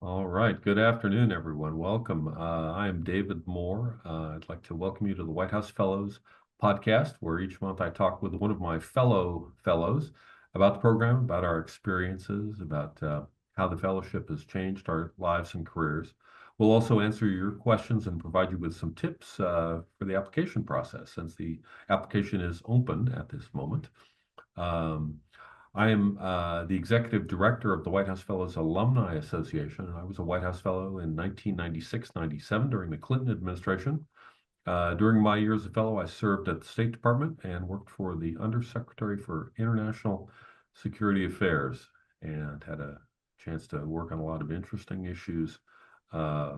All right. Good afternoon, everyone. Welcome. I am David Moore. I'd like to welcome you to the White House Fellows podcast, where each month I talk with one of my fellow fellows about the program, about our experiences, about how the fellowship has changed our lives and careers. We'll also answer your questions and provide you with some tips for the application process, since the application is open at this moment. Um, I am the executive director of the White House Fellows Alumni Association, and I was a White House Fellow in 1996-97 during the Clinton administration. During my years as a fellow, I served at the State Department and worked for the Undersecretary for International Security Affairs and had a chance to work on a lot of interesting issues uh,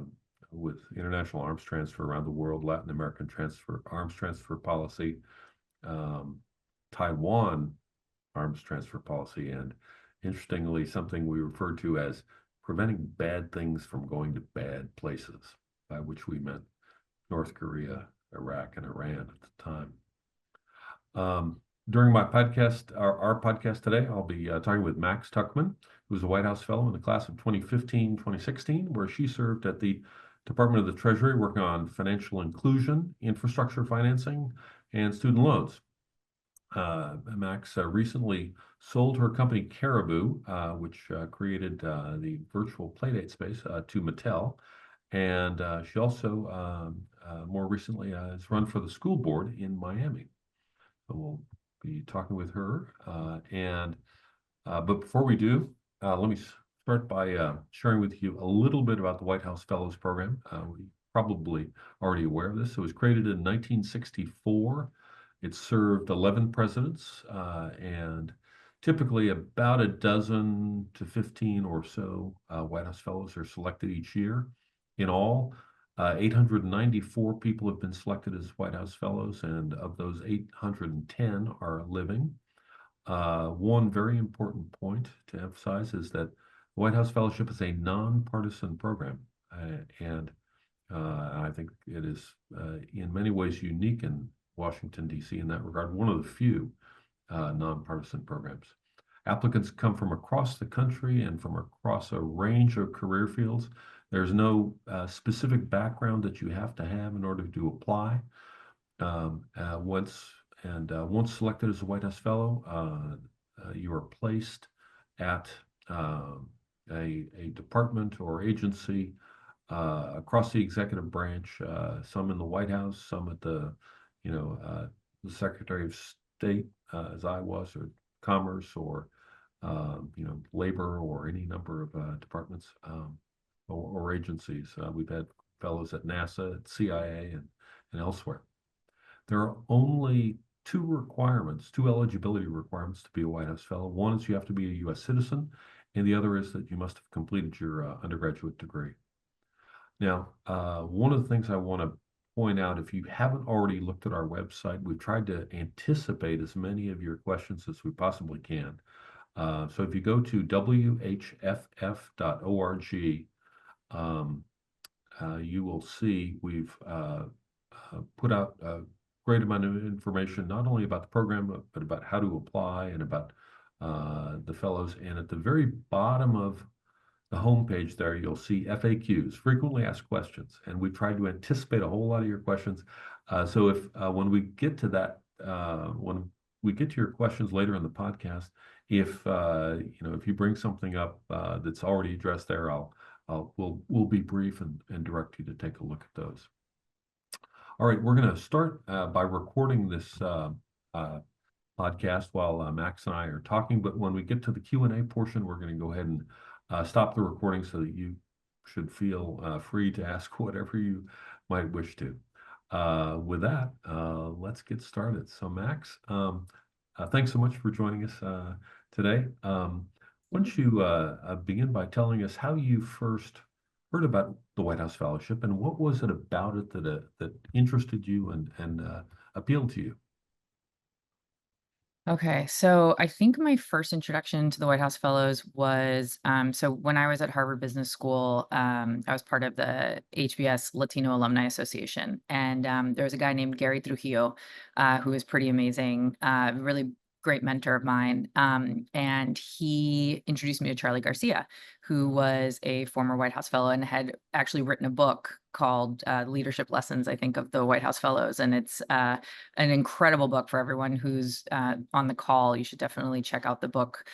with international arms transfer around the world, Latin American arms transfer policy, um, Taiwan arms transfer policy, and interestingly, something we referred to as preventing bad things from going to bad places, by which we meant North Korea, Iraq, and Iran at the time. During my podcast, our podcast today, I'll be talking with Max Tuchman, who was a White House Fellow in the class of 2015-2016, where she served at the Department of the Treasury working on financial inclusion, infrastructure financing, and student loans. Max recently sold her company Caribou, which created the virtual playdate space, to Mattel. And she also, more recently, has run for the school board in Miami. So we'll be talking with her. But before we do, let me start by sharing with you a little bit about the White House Fellows Program. We probably already aware of this. It was created in 1964. It served 11 presidents, and typically about a dozen to 15 or so White House Fellows are selected each year. In all, 894 people have been selected as White House Fellows, and of those, 810 are living. One very important point to emphasize is that the White House Fellowship is a nonpartisan program, and I think it is in many ways unique in Washington, D.C. in that regard, one of the few nonpartisan programs. Applicants come from across the country and from across a range of career fields. There's no specific background that you have to have in order to apply. Once selected as a White House Fellow, you are placed at a department or agency across the executive branch, some in the White House, some at the Secretary of State, as I was, or Commerce, or Labor, or any number of departments or agencies. We've had fellows at NASA, at CIA, and elsewhere. There are only two eligibility requirements to be a White House Fellow. One is you have to be a U.S. citizen, and the other is that you must have completed your undergraduate degree. Now, one of the things I want to point out, if you haven't already looked at our website, we've tried to anticipate as many of your questions as we possibly can. So if you go to whff.org, you will see we've put out a great amount of information, not only about the program, but about how to apply and about the fellows. And at the very bottom of the homepage there, you'll see FAQs, frequently asked questions. And we tried to anticipate a whole lot of your questions. So if when we get to that, when we get to your questions later in the podcast, if if you bring something up that's already addressed there, we'll be brief and direct you to take a look at those. All right, we're going to start by recording this podcast while Max and I are talking. But when we get to the Q&A portion, we're going to go ahead and stop the recording so that you should feel free to ask whatever you might wish to. With that, let's get started. So Max, thanks so much for joining us today. Why don't you begin by telling us how you first heard about the White House Fellowship, and what was it about it that interested you and appealed to you? Okay, so I think my first introduction to the White House Fellows was so when I was at Harvard Business School, I was part of the HBS Latino Alumni Association, and there was a guy named Gary Trujillo who was pretty amazing, really great mentor of mine, and he introduced me to Charlie Garcia, who was a former White House fellow and had actually written a book called Leadership Lessons, I think, of the White House Fellows. And it's an incredible book for everyone who's on the call. You should definitely check out the book.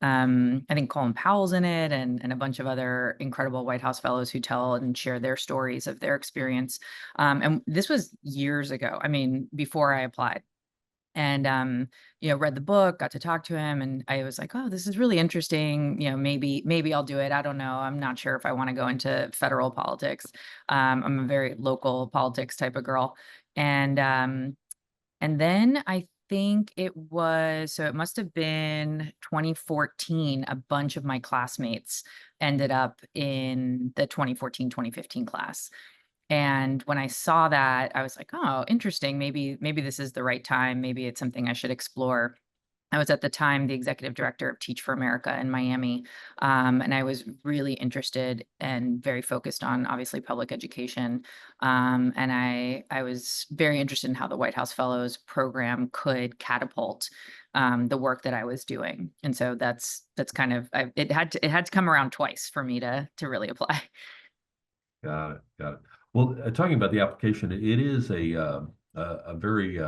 I think Colin Powell's in it, and a bunch of other incredible White House fellows who tell and share their stories of their experience. And this was years ago. I mean, before I applied. And read the book, got to talk to him, and I was like, "Oh, this is really interesting. Maybe I'll do it. I don't know. I'm not sure if I want to go into federal politics. I'm a very local politics type of girl." And then I think it must have been 2014, a bunch of my classmates ended up in the 2014, 2015 class. And when I saw that, I was like, "Oh, interesting. Maybe this is the right time. Maybe it's something I should explore." I was at the time the executive director of Teach for America in Miami, and I was really interested and very focused on obviously public education. And I was very interested in how the White House Fellows program could catapult the work that I was doing. And so that's kind of it had to come around twice for me to really apply. Got it. Got it. Well, talking about the application, it is a very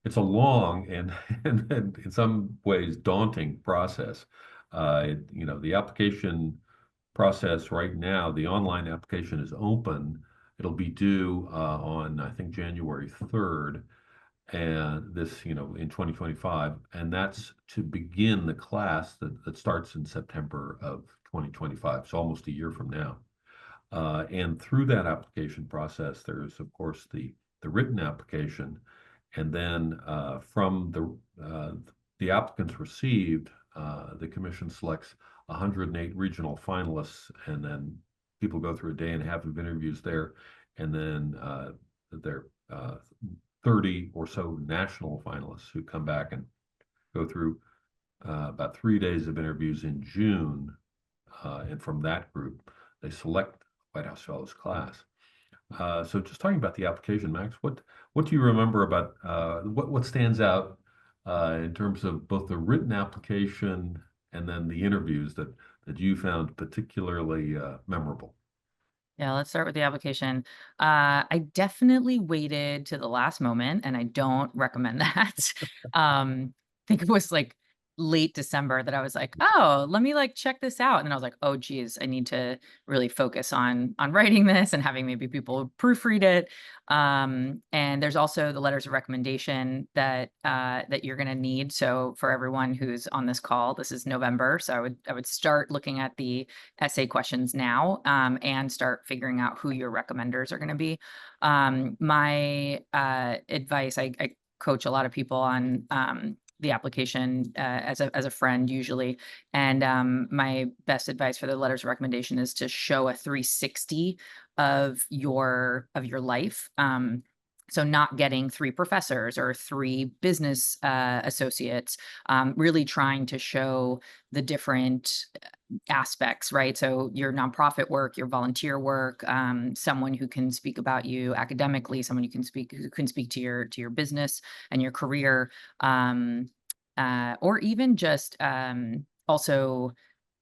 it's a long and and in some ways daunting process. The application process right now, the online application is open. It'll be due on I think January 3rd, and this in 2025, and that's to begin the class that starts in September of 2025, so almost a year from now. And through that application process, there's of course the written application, and then from the applicants received, the commission selects 108 regional finalists, and then people go through a day and a half of interviews there, and then there 30 or so national finalists who come back and go through about 3 days of interviews in June, and from that group, they select White House Fellows class. So just talking about the application, Max, what do you remember about what stands out in terms of both the written application and then the interviews that you found particularly memorable? Yeah, let's start with the application. I definitely waited to the last moment, and I don't recommend that. I think it was like late December that I was like, "Oh, let me like check this out." And then I was like, "Oh, geez, I need to really focus on writing this and having maybe people proofread it." And there's also the letters of recommendation that you're going to need. So for everyone who's on this call, this is November, so I would start looking at the essay questions now, and start figuring out who your recommenders are going to be. My advice, I coach a lot of people on the application as a friend usually, and my best advice for the letters of recommendation is to show a 360 of your life. So not getting three professors or three business associates, really trying to show the different aspects, right? So your nonprofit work, your volunteer work, someone who can speak about you academically, someone who can speak to your business and your career, or even just also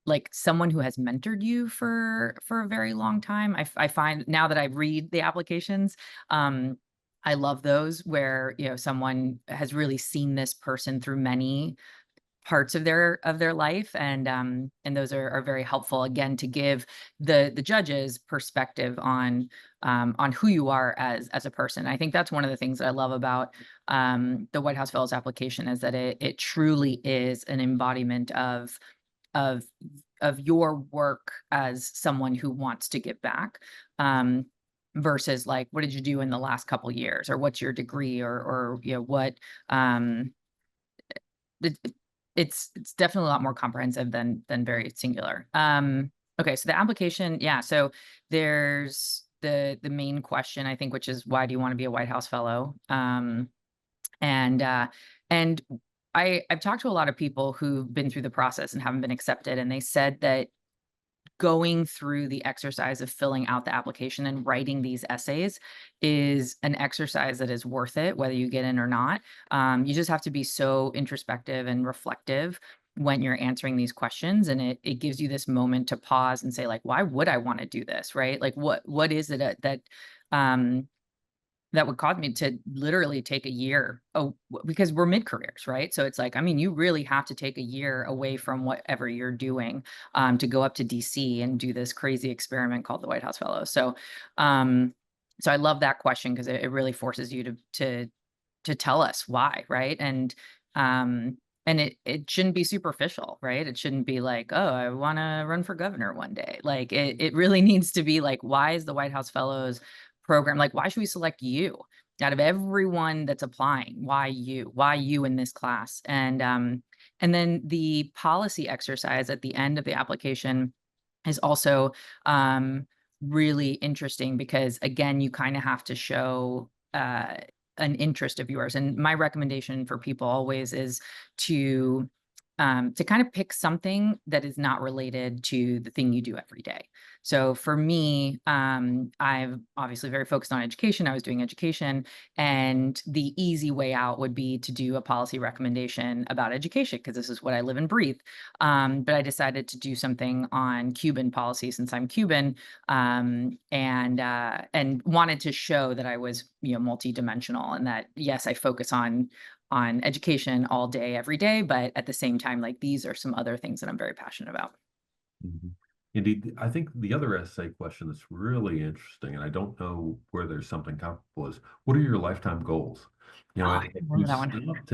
like someone who has mentored you for a very long time. I find now that I read the applications, I love those where someone has really seen this person through many parts of their life, and those are very helpful again to give the judges perspective on who you are as a person. I think that's one of the things that I love about the White House Fellows application is that it truly is an embodiment of of your work as someone who wants to give back, versus like what did you do in the last couple years, or what's your degree, or what. Um it, it's definitely a lot more comprehensive than very singular. Okay, so the application, yeah. So there's the main question, I think, which is why do you want to be a White House fellow? And I've talked to a lot of people who've been through the process and haven't been accepted, and they said that going through the exercise of filling out the application and writing these essays is an exercise that is worth it, whether you get in or not. You just have to be so introspective and reflective. when you're answering these questions, and it gives you this moment to pause and say, like, why would I want to do this, right? Like, what is it um that would cause me to literally take a year. Oh, because we're mid careers, right? So it's like, I mean, you really have to take a year away from whatever you're doing, to go up to DC and do this crazy experiment called the White House Fellows. Um, so I love that question because it really forces you to tell us why, right? Um, and it shouldn't be superficial, right? It shouldn't be like, oh, I want to run for governor one day. Like it really needs to be like, why is the White House Fellows program, like, why should we select you out of everyone that's applying? Why you? Why you in this class? And then the policy exercise at the end of the application is also um really interesting because again, you kind of have to show an interest of yours. And my recommendation for people always is to kind of pick something that is not related to the thing you do every day. So for me, I'm obviously very focused on education. I was doing education, and the easy way out would be to do a policy recommendation about education because this is what I live and breathe. But I decided to do something on Cuban policy since I'm Cuban, and wanted to show that I was, multidimensional, and that yes, I focus on education all day, every day, but at the same time, like these are some other things that I'm very passionate about. Mhm. Indeed, I think the other essay question that's really interesting, and I don't know where there's something comparable, is what are your lifetime goals? Oh, I And if you remember that one. stop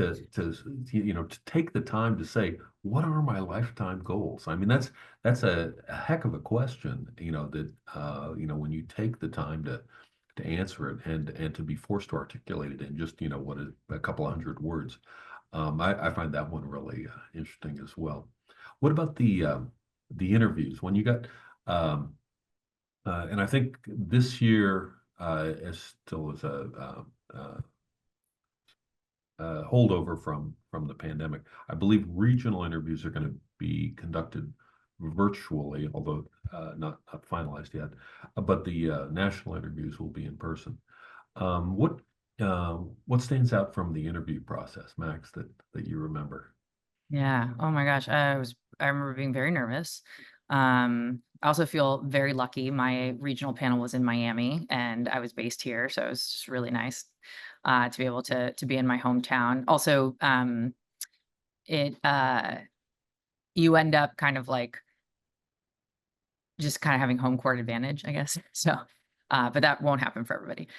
to take the time to say, what are my lifetime goals? I mean, that's a heck of a question, that when you take the time to answer it and to be forced to articulate it in just, a couple of hundred words. I find that one really interesting as well. What about the interviews when you got um, and I think this year is still is a holdover from the pandemic. I believe regional interviews are going to be conducted virtually, although not finalized yet. But the national interviews will be in person. Um, what what stands out from the interview process, Max, that you remember? Yeah. Oh my gosh. I remember being very nervous. I also feel very lucky. My regional panel was in Miami and I was based here. So it was just really nice to be able to be in my hometown. Also, it you end up kind of like just kinda having home court advantage, I guess. So, but that won't happen for everybody.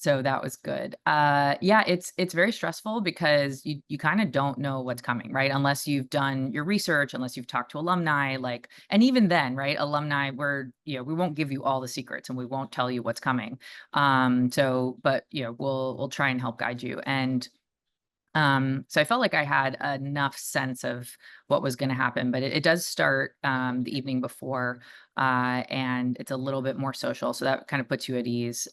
So that was good. Yeah, it's very stressful because you kinda don't know what's coming, right? Unless you've done your research, unless you've talked to alumni, like and even then, right, alumni, we won't give you all the secrets and we won't tell you what's coming. But, we'll try and help guide you. So I felt like I had enough sense of what was going to happen, but it does start the evening before, and it's a little bit more social, so that kind of puts you at ease,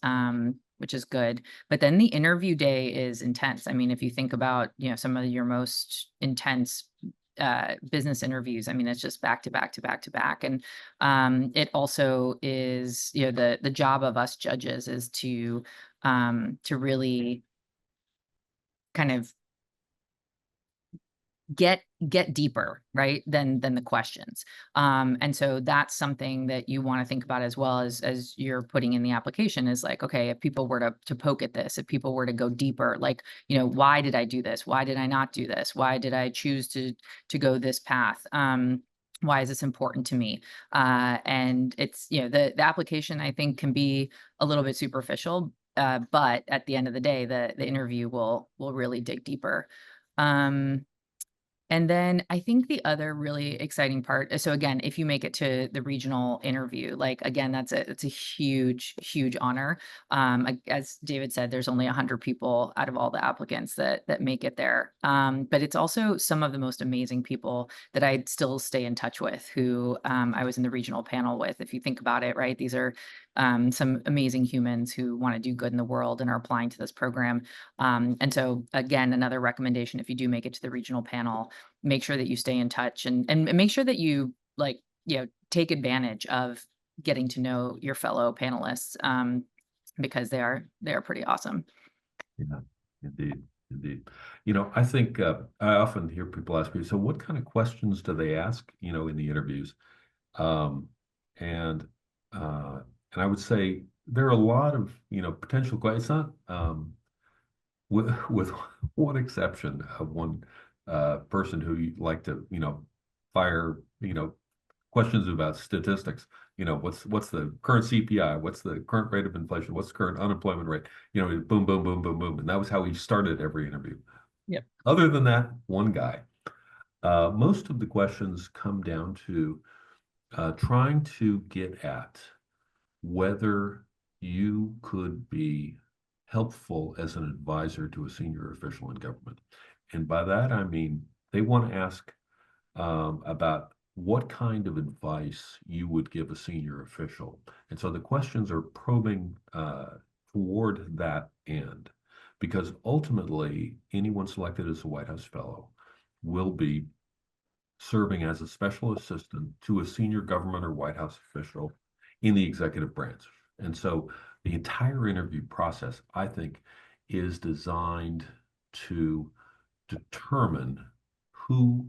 which is good. But then the interview day is intense. I mean, if you think about some of your most intense business interviews, I mean, it's just back to back to back to back, and it also is the job of us judges is to really kind of get deeper, right, than the questions. And so that's something that you want to think about as well as you're putting in the application is like, okay, if people were to poke at this, if people were to go deeper, like, why did I do this? Why did I not do this? Why did I choose to go this path? Why is this important to me? And it's, the application I think can be a little bit superficial, but at the end of the day, the interview will really dig deeper. Um, and then I think the other really exciting part so again, if you make it to the regional interview, like again, it's a huge, huge honor. As David said, there's only 100 people out of all the applicants that make it there. But it's also some of the most amazing people that I still stay in touch with, who I was in the regional panel with. If you think about it, right, these are some amazing humans who want to do good in the world and are applying to this program. And so again, another recommendation, if you do make it to the regional panel, make sure that you stay in touch and make sure that you like, take advantage of getting to know your fellow panelists, because they are pretty awesome. Yeah, indeed. Indeed. I think I often hear people ask me, so what kind of questions do they ask, in the interviews? Um, and uh, and I would say there are a lot of, potential questions. It's not with one exception of one person who you like to, fire, questions about statistics. What's the current CPI? What's the current rate of inflation? What's the current unemployment rate? Boom, boom, boom, boom, boom. And that was how he started every interview. Yep. Other than that, one guy. Most of the questions come down to trying to get at whether you could be helpful as an advisor to a senior official in government. And by that, I mean they want to ask about what kind of advice you would give a senior official. And so the questions are probing toward that end, because ultimately, anyone selected as a White House Fellow will be serving as a special assistant to a senior government or White House official in the executive branch. And so the entire interview process, I think, is designed to determine who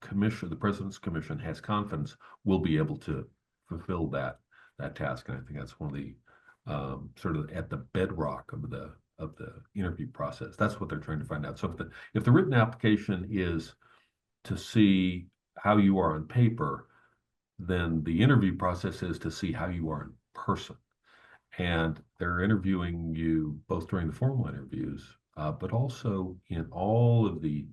the president's commission has confidence will be able to fulfill that task. And I think that's one of the sort of at the bedrock of the interview process. That's what they're trying to find out. So if the written application is to see how you are on paper, then the interview process is to see how you are in person. And they're interviewing you both during the formal interviews, but also in all of the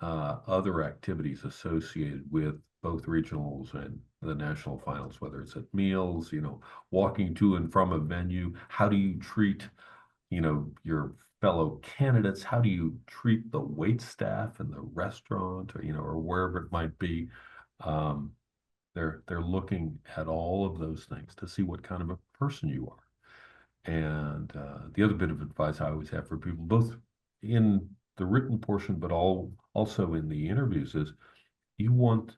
other activities associated with both regionals and the national finals, whether it's at meals, walking to and from a venue. How do you treat, your fellow candidates? How do you treat the wait staff in the restaurant, or wherever it might be? Um, they're looking at all of those things to see what kind of a person you are. And the other bit of advice I always have for people, both in the written portion, but also in the interviews, is you want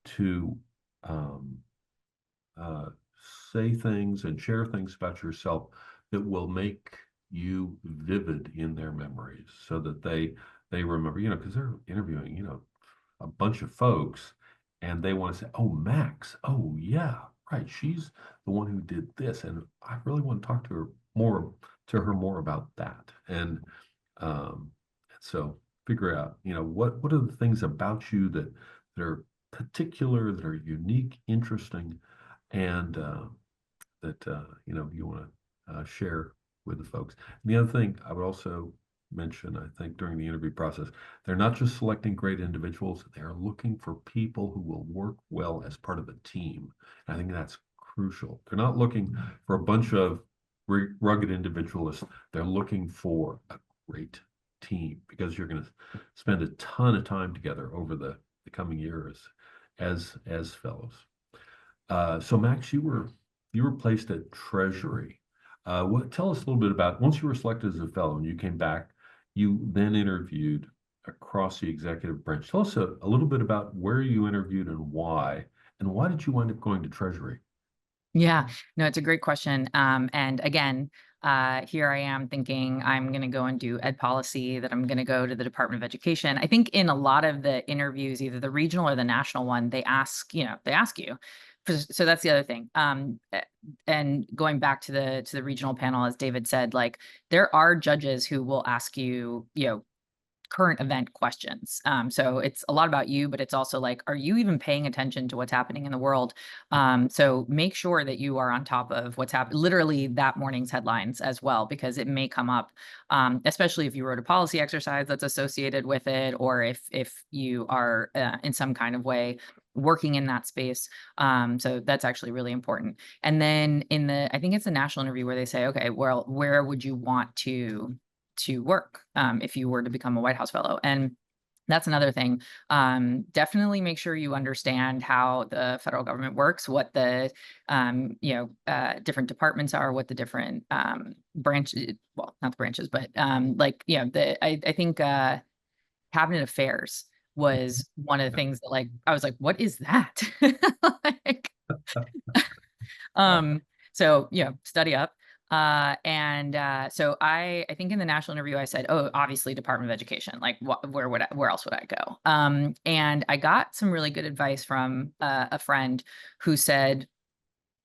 to um, uh, say things and share things about yourself that will make you vivid in their memories, so that they remember, because they're interviewing, a bunch of folks, and they want to say, "Oh, Max, oh yeah, right, she's the one who did this, and I really want to talk to her more about that." And so figure out, what are the things about you that are particular, that are unique, interesting, and that you want to share with the folks. And the other thing I would also mention, I think, during the interview process, they're not just selecting great individuals; they are looking for people who will work well as part of a team. And I think that's crucial. They're not looking for a bunch of rugged individualists. They're looking for a great team, because you're going to spend a ton of time together over the coming years as fellows. So Max, you were placed at Treasury. Tell us a little bit about, once you were selected as a fellow and you came back, you then interviewed across the executive branch. Tell us a little bit about where you interviewed and why did you wind up going to Treasury? Yeah, no, it's a great question. And again, here I am thinking I'm going to go and do ed policy, that I'm going to go to the Department of Education. I think in a lot of the interviews, either the regional or the national one, they ask you. So that's the other thing. And going back to the regional panel, as David said, like there are judges who will ask you, current event questions. So it's a lot about you, but it's also like, are you even paying attention to what's happening in the world? So make sure that you are on top of what's happening, literally that morning's headlines as well, because it may come up, especially if you wrote a policy exercise that's associated with it, or if you are in some kind of way working in that space. So that's actually really important. And then I think it's a national interview where they say, okay, well, where would you want to work if you were to become a White House fellow? And that's another thing. Definitely make sure you understand how the federal government works, what the different departments are, what the different branches, well, not the branches, but I think cabinet affairs was one of the things that, like, I was like, what is that? Like, Uh, um, so, study up. So I think in the national interview I said, "Oh, obviously Department of Education. Like, where else would I go?" And I got some really good advice from a friend who said,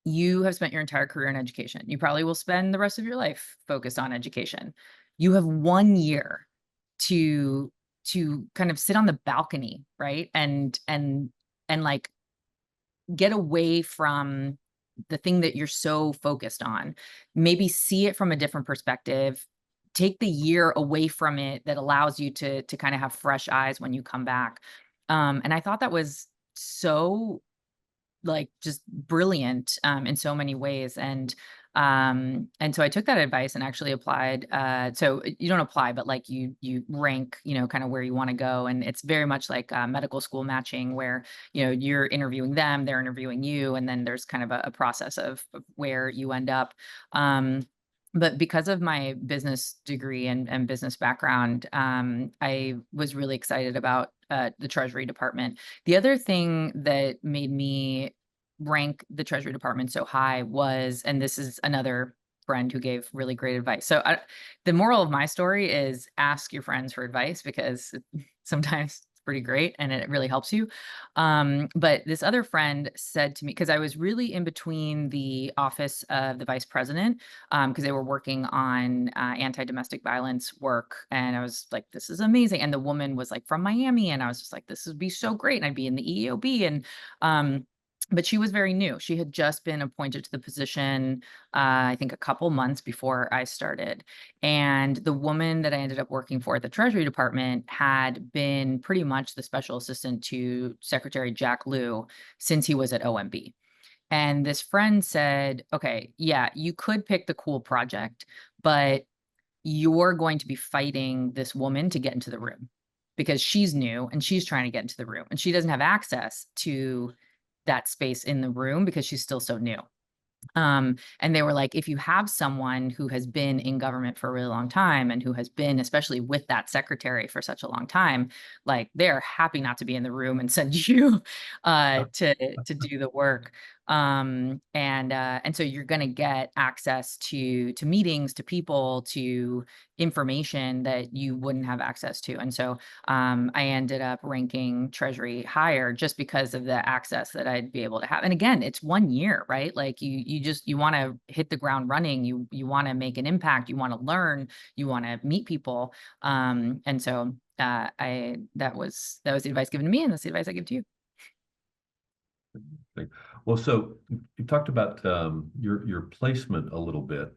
"You have spent your entire career in education. You probably will spend the rest of your life focused on education. You have 1 year to kind of sit on the balcony, right? And like get away from the thing that you're so focused on. Maybe see it from a different perspective. Take the year away from it that allows you to kind of have fresh eyes when you come back." And I thought that was so like just brilliant in so many ways. And so I took that advice and actually applied. So you don't apply, but like you rank, kind of where you want to go. And it's very much like medical school matching where, you're interviewing them, they're interviewing you, and then there's kind of a process of where you end up. But because of my business degree and business background, I was really excited about the Treasury Department. The other thing that made me rank the Treasury Department so high was, and this is another friend who gave really great advice. So the moral of my story is ask your friends for advice because sometimes it's pretty great and it really helps you. But this other friend said to me, because I was really in between the office of the vice president, because they were working on anti-domestic violence work. And I was like, this is amazing. And the woman was like from Miami. And I was just like, this would be so great. And I'd be in the EEOB. But she was very new. She had just been appointed to the position, I think a couple months before I started. And the woman that I ended up working for at the Treasury Department had been pretty much the special assistant to Secretary Jack Lew since he was at OMB. And this friend said, okay, yeah, you could pick the cool project, but you're going to be fighting this woman to get into the room because she's new and she's trying to get into the room and she doesn't have access to that space in the room because she's still so new. And they were like, if you have someone who has been in government for a really long time and who has been, especially with that secretary for such a long time, like they're happy not to be in the room and send you to do the work. And so you're going to get access to meetings, to people, to information that you wouldn't have access to. And so I ended up ranking Treasury higher just because of the access that I'd be able to have. And again, it's 1 year, right? Like you want to hit the ground running. You want to make an impact. You want to learn. You want to meet people. And so I that was the advice given to me, and that's the advice I give to you. Well, so you talked about your placement a little bit,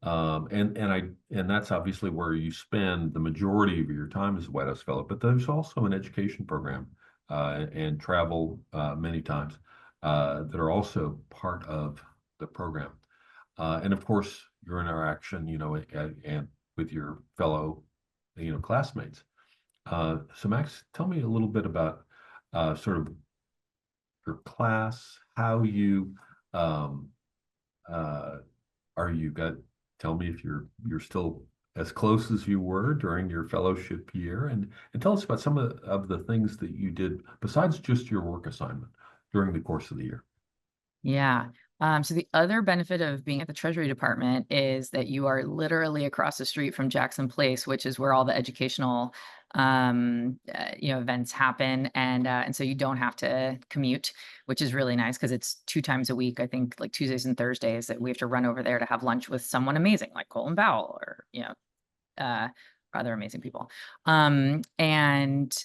and that's obviously where you spend the majority of your time as a White House Fellow. But there's also an education program and travel many times that are also part of the program. And of course, your interaction, and with your fellow, classmates. So Max, tell me a little bit about sort of your class, how you um, uh, are you got tell me if you're still as close as you were during your fellowship year and tell us about some of the things that you did besides just your work assignment during the course of the year. Yeah. So the other benefit of being at the Treasury Department is that you are literally across the street from Jackson Place, which is where all the educational, events happen, and so you don't have to commute, which is really nice because it's 2 times a week. I think like Tuesdays and Thursdays that we have to run over there to have lunch with someone amazing like Colin Powell or uh, other amazing people. And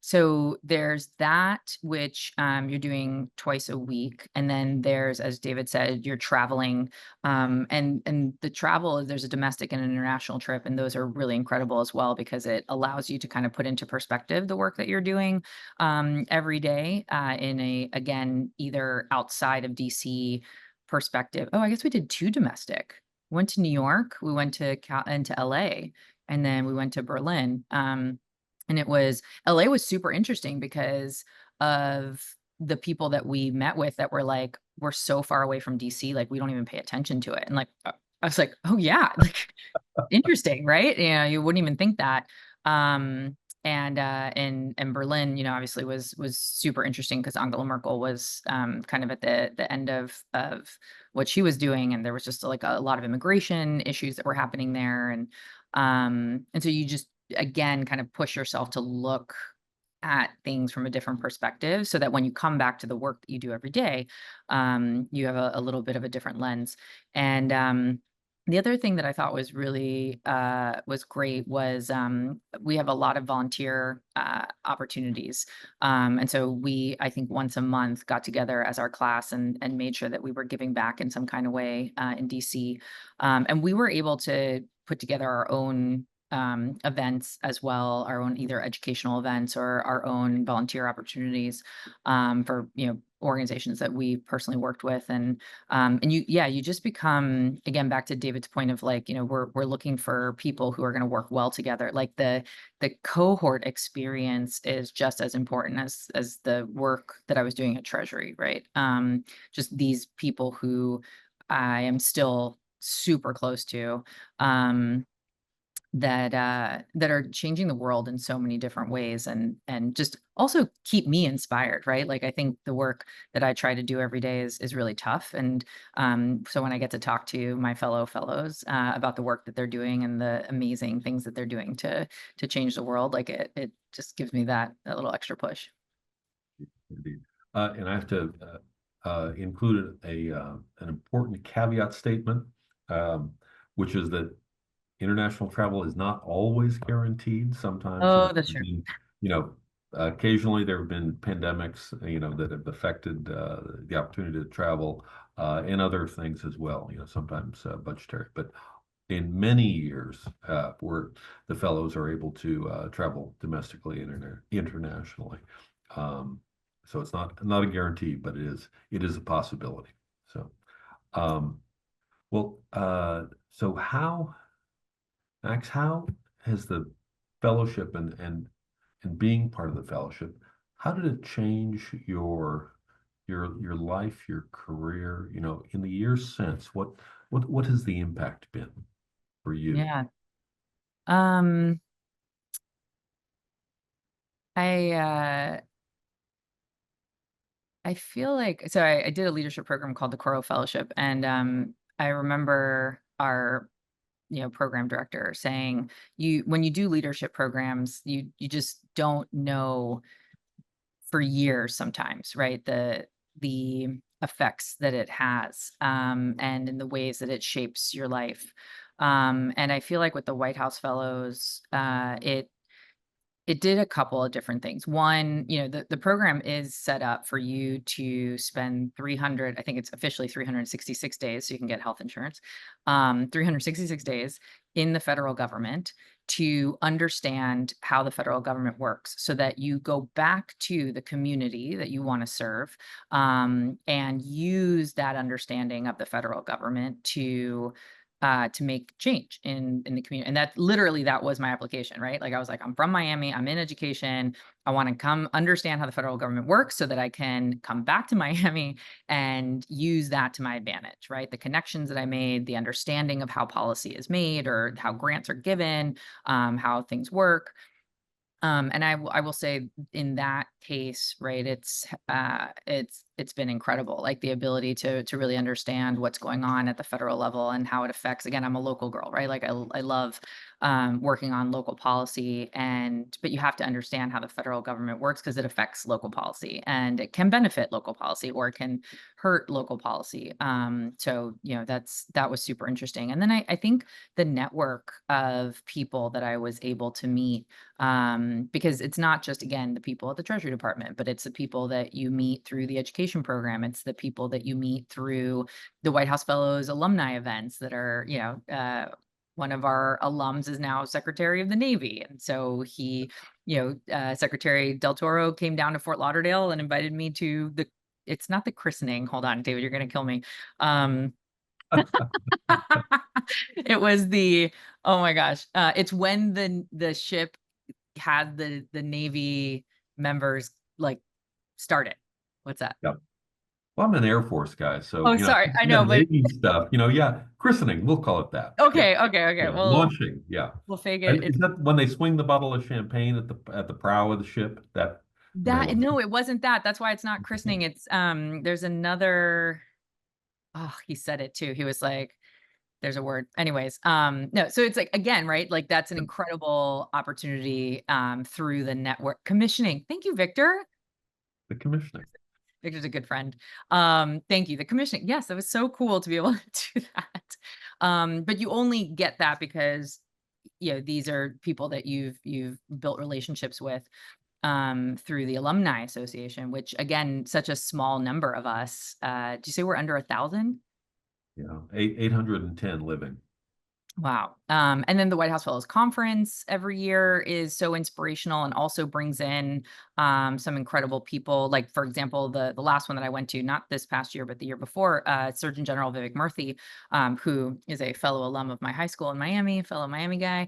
so there's that which you're doing twice a week, and then there's, as David said, you're traveling. And the travel, there's a domestic and an international trip, and those are really incredible as well because it allows you to kind of put into perspective the work that you're doing every day in a again either outside of DC perspective. Oh, I guess we did two domestic. Went to New York, we went to into LA, and then we went to Berlin. And it was LA was super interesting because of the people that we met with that were like, we're so far away from DC, like we don't even pay attention to it. And like I was like, oh yeah, like interesting, right? You wouldn't even think that. And in Berlin, obviously was super interesting because Angela Merkel was kind of at the end of what she was doing, and there was just like a lot of immigration issues that were happening there, and so you just again kind of push yourself to look at things from a different perspective so that when you come back to the work that you do every day, you have a little bit of a different lens. And the other thing that I thought was really was great was we have a lot of volunteer opportunities, and so we, I think, once a month got together as our class and made sure that we were giving back in some kind of way in DC, and we were able to put together our own events as well, our own either educational events or our own volunteer opportunities for organizations that we personally worked with, and you just become, again, back to David's point of like, we're looking for people who are going to work well together. Like the cohort experience is just as important as the work that I was doing at Treasury, right? Just these people who I am still super close to. That are changing the world in so many different ways and just also keep me inspired, right? Like I think the work that I try to do every day is really tough. And so when I get to talk to my fellow fellows about the work that they're doing and the amazing things that they're doing to change the world, like it just gives me that little extra push. Indeed. And I have to include an important caveat statement, which is that international travel is not always guaranteed. Sometimes, Oh, that's true. you know, occasionally there have been pandemics, that have affected the opportunity to travel, and other things as well. Sometimes budgetary, but in many years, where the fellows are able to travel domestically and internationally. Um, so it's not a guarantee, but it is a possibility. So, um, well, so Max, how has the fellowship and being part of the fellowship, how did it change your life, your career, in the years since? What has the impact been for you? Yeah. Um, I I feel like so I did a leadership program called the Coro Fellowship, and I remember our program director saying, you when you do leadership programs, you just don't know for years sometimes, right? The effects that it has, and in the ways that it shapes your life. And I feel like with the White House Fellows, it did a couple of different things. One, the program is set up for you to spend 300, I think it's officially 366 days, so you can get health insurance, 366 days in the federal government to understand how the federal government works so that you go back to the community that you want to serve, and use that understanding of the federal government to make change in the community. And that was my application, right? Like I was like, I'm from Miami, I'm in education. I want to come understand how the federal government works so that I can come back to Miami and use that to my advantage, right? The connections that I made, the understanding of how policy is made or how grants are given, how things work. And I will say in that case, right, it's been incredible, like the ability to really understand what's going on at the federal level and how it affects. Again, I'm a local girl, right? Like I love working on local policy, but you have to understand how the federal government works because it affects local policy and it can benefit local policy or it can hurt local policy. So that was super interesting. And then I think the network of people that I was able to meet, because it's not just, again, the people at the Treasury Department, but it's the people that you meet through the education program. It's the people that you meet through the White House Fellows alumni events that are, one of our alums is now Secretary of the Navy. And so Secretary Del Toro came down to Fort Lauderdale and invited me to it's not the christening. Hold on, David, you're going to kill me. Um, it was oh my gosh. It's when the ship had the Navy members like start it. What's that? Yep. Well, I'm an Air Force guy, so Oh, sorry. I the know, but Navy stuff, yeah, christening, we'll call it that. Yeah, okay, okay, okay. yeah, Well, launching, yeah. we'll fake And it. is that when they swing the bottle of champagne at the prow of the ship? That may That want no, it wasn't that. That's why it's not christening. to. It's there's another oh, he said it too. He was like, there's a word. Anyways, no, so it's like again, right? Like that's an incredible opportunity through the network commissioning. Thank you, Victor. The commissioning. Victor's a good friend. Thank you. The commissioning. Yes, that was so cool to be able to do that. But you only get that because these are people that you've built relationships with through the alumni association, which again, such a small number of us. Do you say we're under 1,000? Yeah, 810 living. Wow. And then the White House Fellows Conference every year is so inspirational and also brings in some incredible people. Like, for example, the last one that I went to, not this past year, but the year before, Surgeon General Vivek Murthy, who is a fellow alum of my high school in Miami, fellow Miami guy,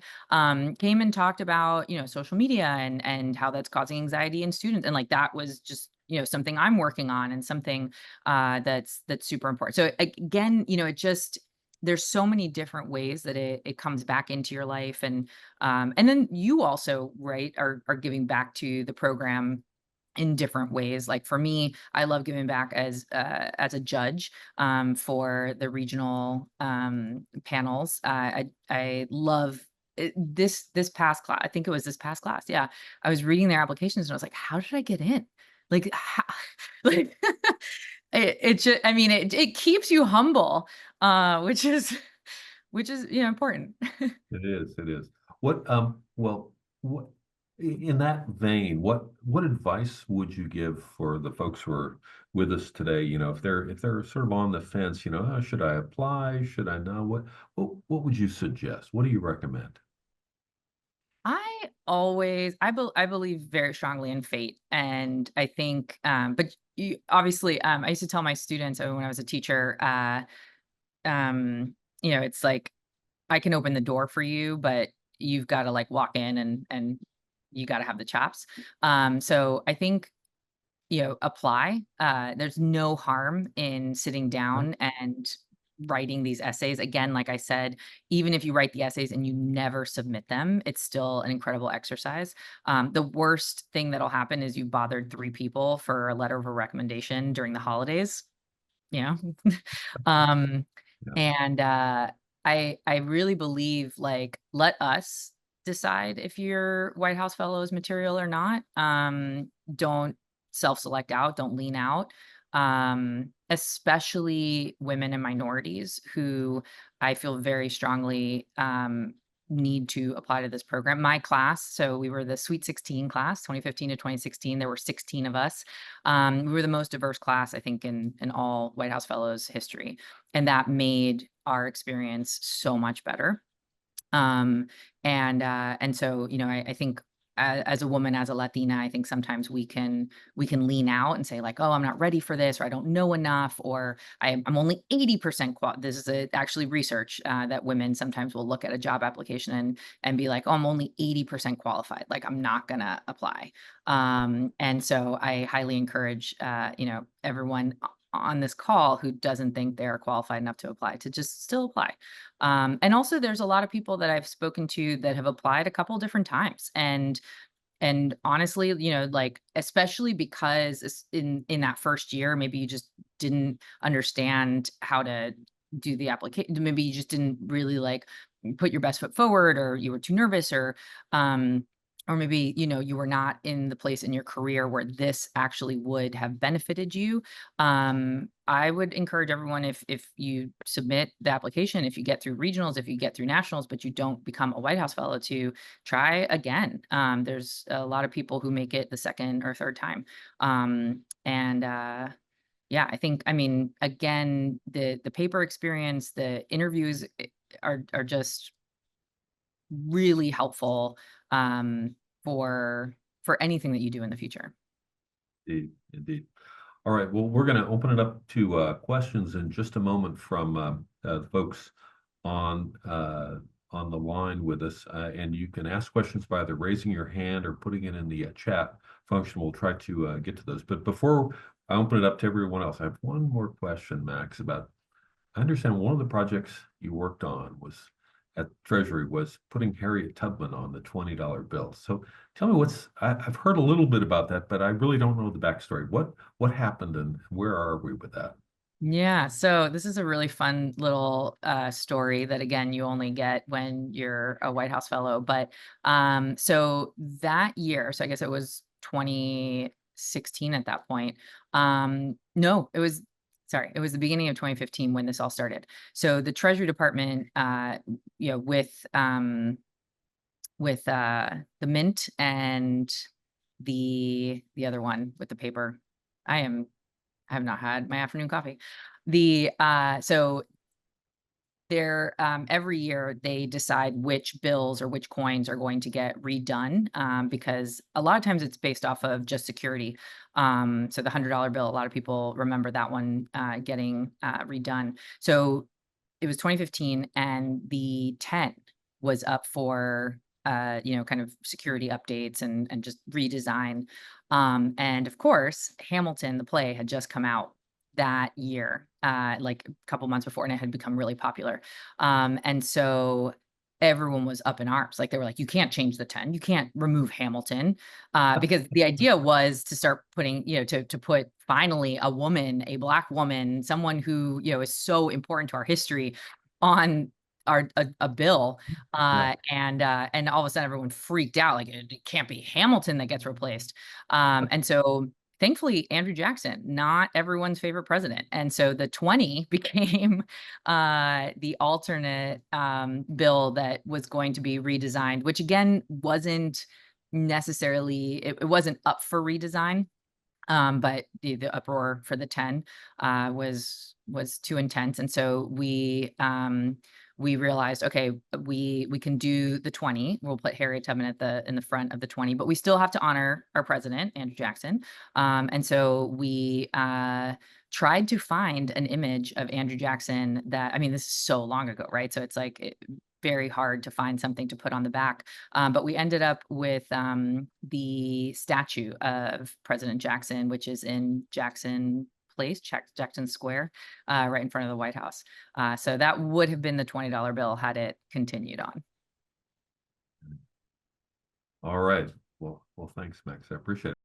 came and talked about, social media and how that's causing anxiety in students. And like that was just something I'm working on and something that's super important. So again, it just there's so many different ways that it comes back into your life and then you also right are giving back to the program in different ways. Like for me, I love giving back as a judge for the regional panels. I love this past class. I think it was this past class. Yeah, I was reading their applications and I was like, how did I get in? Like, how, like it just, I mean, it keeps you humble, which is important. It is, it is. Well, what in that vein, what advice would you give for the folks who are with us today? If they're sort of on the fence, "Oh, should I apply? Should I not? What would you suggest? What do you recommend?" I believe very strongly in fate, and I think, but obviously, I used to tell my students when I was a teacher, it's like I can open the door for you, but you've got to like walk in and you got to have the chops. So I think apply. There's no harm in sitting Yeah. down and writing these essays. Again, like I said, even if you write the essays and you never submit them, it's still an incredible exercise. The worst thing that'll happen is you bothered 3 people for a letter of a recommendation during the holidays. You know, um, Yeah. and I really believe like let us decide if you're White House Fellows material or not. Don't self-select out, don't lean out. Especially women and minorities who I feel very strongly need to apply to this program. My class, so we were the Sweet 16 class, 2015 to 2016. There were 16 of us. We were the most diverse class, I think, in all White House Fellows history, and that made our experience so much better. Um, and so, I think as a woman, as a Latina, I think sometimes we can lean out and say like, oh, I'm not ready for this, or I don't know enough, or I'm only 80% qual. This is actually research that women sometimes will look at a job application and be like, oh, I'm only 80% qualified. Like I'm not gonna apply. And so I highly encourage everyone on this call who doesn't think they're qualified enough to apply to just still apply. And also there's a lot of people that I've spoken to that have applied a couple different times. And honestly, like especially because in that first year, maybe you just didn't understand how to do the application. Maybe you just didn't really like put your best foot forward, or you were too nervous, or maybe you were not in the place in your career where this actually would have benefited you. I would encourage everyone, if you submit the application, if you get through regionals, if you get through nationals, but you don't become a White House Fellow, to try again. There's a lot of people who make it the second or third time. And yeah, I think, I mean, again, the paper experience, the interviews are just really helpful for anything that you do in the future. Indeed, indeed. All right. Well, we're going to open it up to questions in just a moment from the folks on uh, on the line with us, and you can ask questions by either raising your hand or putting it in the chat function. We'll try to get to those. But before I open it up to everyone else. I have one more question, Max, about I understand one of the projects you worked on was at Treasury was putting Harriet Tubman on the $20 bill. So tell me I've heard a little bit about that, but I really don't know the backstory. What happened and where are we with that? Yeah, so this is a really fun little story that again you only get when you're a White House fellow. But so that year, so I guess it was 2016 at that point. No, it was sorry, it was the beginning of 2015 when this all started. So the Treasury Department, with the Mint and the other one with the paper. I have not had my afternoon coffee. So they're every year they decide which bills or which coins are going to get redone, because a lot of times it's based off of just security. So the $100 bill, a lot of people remember that one getting redone. So it was 2015 and the 10 was up for kind of security updates and just redesign. And of course, Hamilton the play had just come out that year, like a couple months before, and it had become really popular. And so everyone was up in arms. Like they were like, you can't change the 10, you can't remove Hamilton. Because the idea was to start putting, to put finally a woman, a Black woman, someone who, is so important to our history on a bill. Yeah. And all of a sudden everyone freaked out, like it can't be Hamilton that gets replaced. And so thankfully, Andrew Jackson, not everyone's favorite president. And so the 20 became the alternate bill that was going to be redesigned, which again wasn't necessarily, it wasn't up for redesign. But the uproar for the 10 was too intense. And so we realized, okay, we can do the 20. We'll put Harriet Tubman in the front of the 20, but we still have to honor our president, Andrew Jackson. And so we tried to find an image of Andrew Jackson that, I mean, this is so long ago, right? So it's like very hard to find something to put on the back. But we ended up with the statue of President Jackson, which is in Jackson Place, Jackson Square, right in front of the White House. So that would have been the $20 bill had it continued on. All right. Well, thanks, Max. I appreciate it.